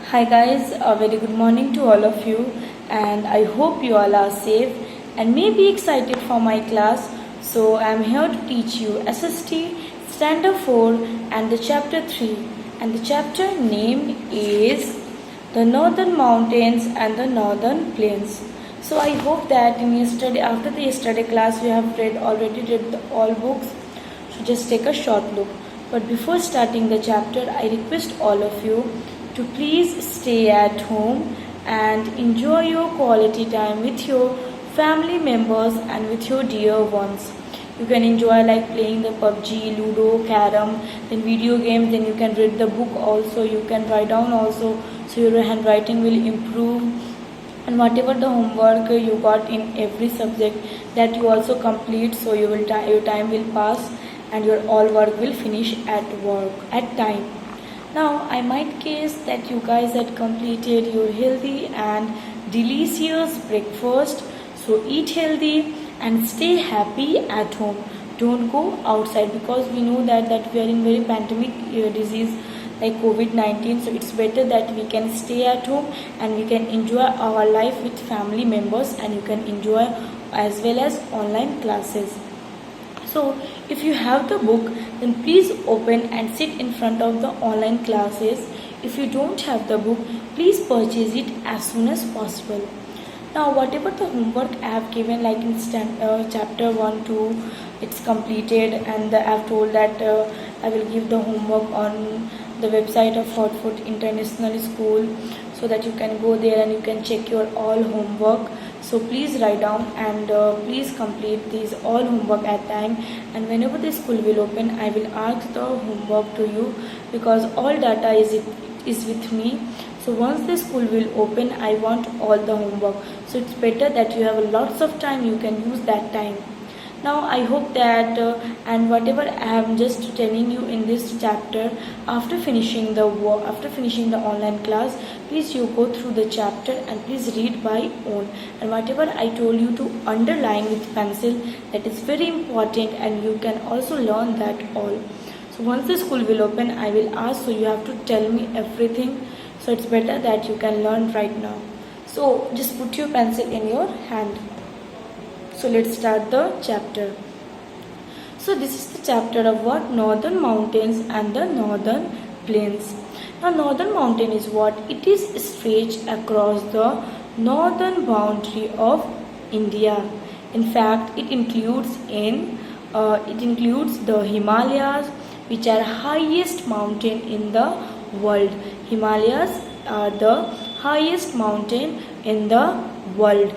Hi guys, a very good morning to all of you, and I hope you all are safe and may be excited for my class. So I am here to teach you SST Standard 4 and the chapter 3, and the chapter name is the Northern Mountains and the Northern Plains. So I hope that in yesterday, after the yesterday class, you have already read all books. So just take a short look. But before starting the chapter, I request all of you to please stay at home and enjoy your quality time with your family members and with your dear ones. You can enjoy like playing the PUBG, Ludo, Carom, then video games, then you can read the book also, you can write down also, so your handwriting will improve. And whatever the homework you got in every subject, that you also complete, so your time will pass and your all work will finish at time. Now I might guess that you guys had completed your healthy and delicious breakfast. So eat healthy and stay happy at home. Don't go outside, because we know that we are in very pandemic disease like COVID-19. So it's better that we can stay at home and we can enjoy our life with family members, and you can enjoy as well as online classes. So if you have the book, then please open and sit in front of the online classes. If you don't have the book, please purchase it as soon as possible. Now whatever the homework I have given, like in chapter 1, 2, it's completed, and I have told that I will give the homework on the website of Hotfoot International School, so that you can go there and you can check your all homework. So please write down and please complete these all homework at time, and whenever the school will open, I will ask the homework to you, because all data is with me. So once the school will open, I want all the homework, so it's better that you have lots of time, you can use that time. Now I hope that and whatever I am just telling you in this chapter, after finishing the online class, please you go through the chapter and please read by own, and whatever I told you to underline with pencil, that is very important, and you can also learn that all. So once the school will open, I will ask, so you have to tell me everything, so it's better that you can learn right now. So just put your pencil in your hand. So let's start the chapter. So this is the chapter of what? Northern mountains and the northern plains. Now northern mountain is what? It is stretched across the northern boundary of India. In fact, it includes the Himalayas, which are highest mountain in the world. Himalayas are the highest mountain in the world.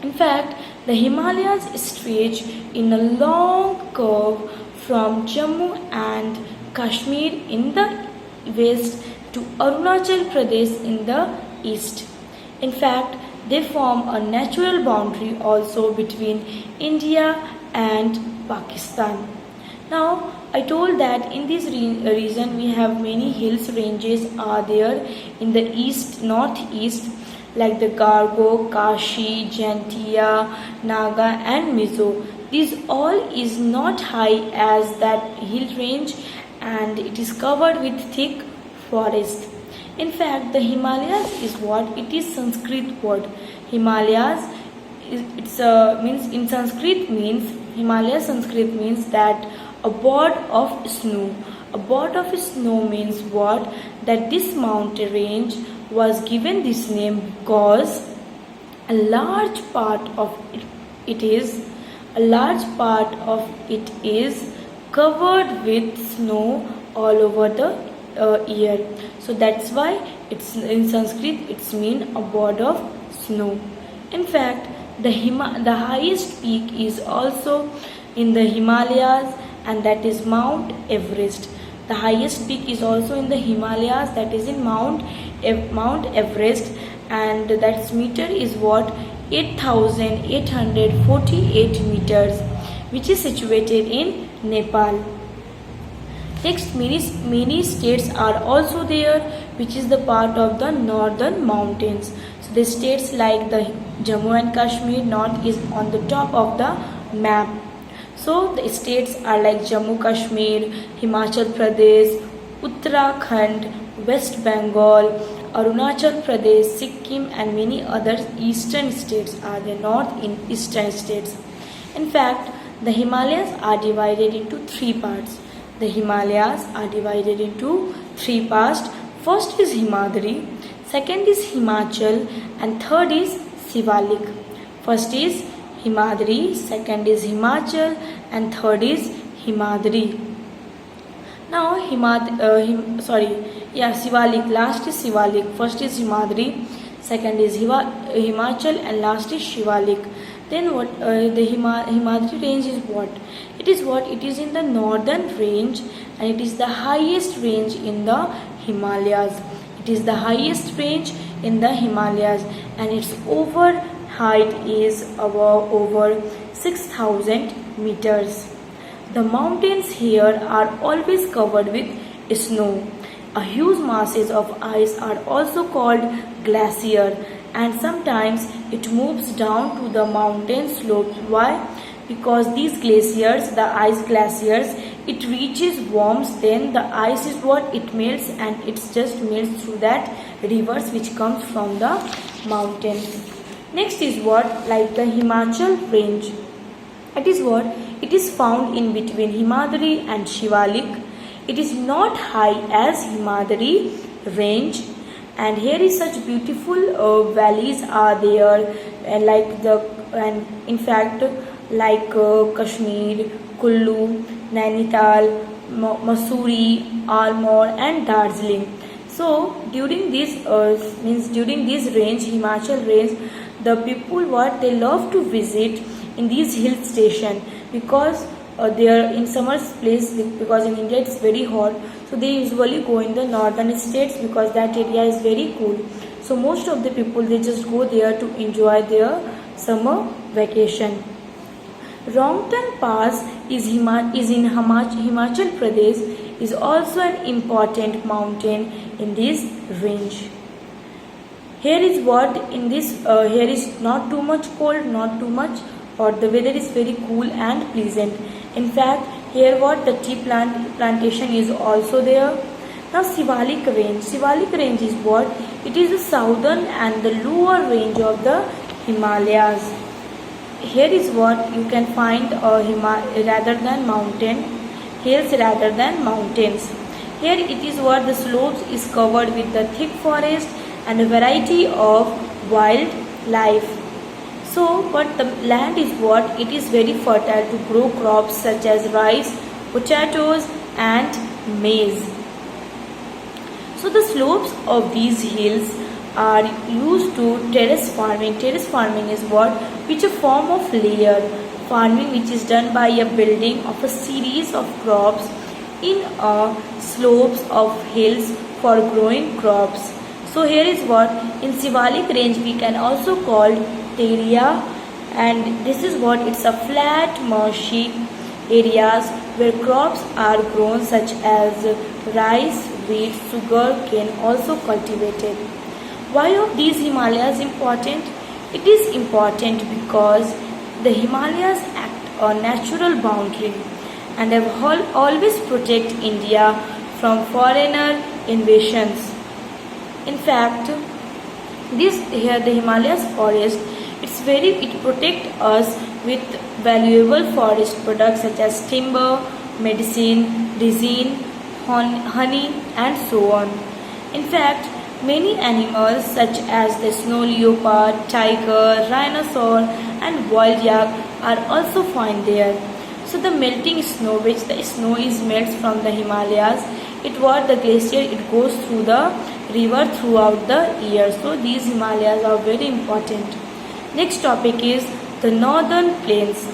In fact, the Himalayas stretch in a long curve from Jammu and Kashmir in the west to Arunachal Pradesh in the east. In fact, they form a natural boundary also between India and Pakistan. Now, I told that in this region we have many hills ranges are there in the east, northeast, like the Gargo, Kashi, Jaintia, Naga and Mizo. This all is not high as that hill range, and it is covered with thick forest. In fact, the Himalayas is what? It is Sanskrit word. Himalayas, means in Sanskrit means, Himalaya Sanskrit means that a board of snow. A board of snow means what? That this mountain range was given this name because a large part of it is covered with snow all over the year. So that's why it's in Sanskrit it's mean a board of snow. In fact, the highest peak is also in the Himalayas, and that is Mount Everest. The highest peak is also in the Himalayas, that is in Mount Everest, and that meter is what? 8,848 meters, which is situated in Nepal. Next, many states are also there, which is the part of the northern mountains. So the states like the Jammu and Kashmir, north is on the top of the map. So the states are like Jammu Kashmir, Himachal Pradesh, Uttarakhand, West Bengal, Arunachal Pradesh, Sikkim, and many other eastern states are the north in eastern states. In fact, the Himalayas are divided into three parts. The Himalayas are divided into three parts. First is Himadri, second is Himachal, and third is Sivalik. First is Himadri, second is Himachal, and third is Himadri. Now Sivalik. Last is Sivalik. First is Himadri, second is Himachal, and last is Shivalik. Then what the Himadri range is what? It is in the northern range, and it is the highest range in the Himalayas. It is the highest range in the Himalayas, and its height is over 6,000 meters. The mountains here are always covered with snow. A huge masses of ice are also called glacier, and sometimes it moves down to the mountain slopes. Why? Because these glaciers, the ice glaciers, it reaches warms, then the ice is what? It melts, and it just melts through that rivers which comes from the mountains. Next is what? Like the Himachal range. It is what? It is found in between Himadri and Shivalik. It is not high as Himadri range, and here is such beautiful valleys are there, and in fact Kashmir, Kullu, Nainital, Mussoorie, Almore, and Darjeeling. So during this range, Himachal range, the people what they love to visit in these hill station, because they are in summer place, because in India it's very hot, so they usually go in the northern states because that area is very cool. So most of the people, they just go there to enjoy their summer vacation. Rongtan Pass is in Himachal Pradesh, is also an important mountain in this range. Here is what in this here is not too much cold, not too much hot. The weather is very cool and pleasant. In fact, here what the tea plantation is also there. Now Sivalik range. Sivalik range is what? It is the southern and the lower range of the Himalayas. Here is what you can find rather than mountain, hills rather than mountains. Here it is what the slopes is covered with the thick forest and a variety of wildlife. So, but the land is what? It is very fertile to grow crops such as rice, potatoes, and maize. So the slopes of these hills are used to terrace farming. Terrace farming is what? Which a form of layer farming which is done by a building of a series of crops in slopes of hills for growing crops. So here is what in Sivalik range we can also call area, and this is what? It's a flat marshy areas where crops are grown such as rice, wheat, sugar cane also cultivated. Why are these Himalayas important? It is important because the Himalayas act a natural boundary and have always protect India from foreigner invasions. In fact, the Himalayas forest, it protect us with valuable forest products such as timber, medicine, resin, honey, and so on. In fact, many animals such as the snow leopard, tiger, rhinoceros, and wild yak are also found there. So the melting snow, which the snow is melts from the Himalayas, the glacier, it goes through the river throughout the year. So these Himalayas are very important. Next topic is the northern plains.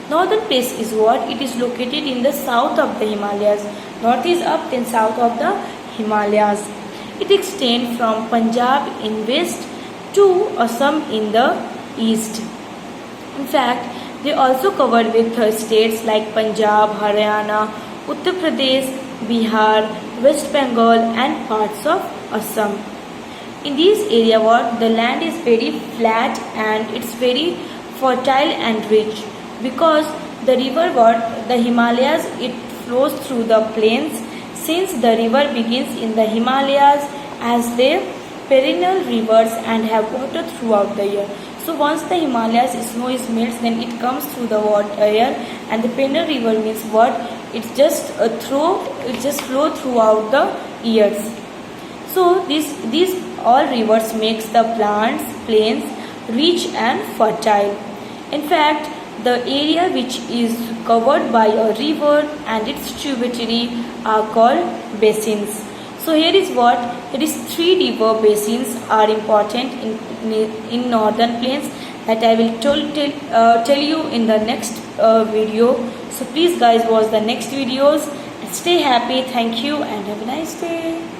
Northern plains is what? It is located in the south of the Himalayas. North is up, then south of the Himalayas. It extends from Punjab in west to Assam in the east. In fact, they also covered with states like Punjab, Haryana, Uttar Pradesh, Bihar, West Bengal, and parts of Assam. In this area, the land is very flat and it's very fertile and rich, because the river the Himalayas, it flows through the plains since the river begins in the Himalayas as they perennial rivers and have water throughout the year. So once the Himalayas snow is melts, then it comes through the water air, and the perennial river means what? It's just flow throughout the years. So these all rivers makes the plants plains rich and fertile. In fact, the area which is covered by a river and its tributary are called basins. So here is what it is. Three river basins are important in northern plains that I will tell you in the next video. So please guys watch the next videos. Stay happy. Thank you and have a nice day.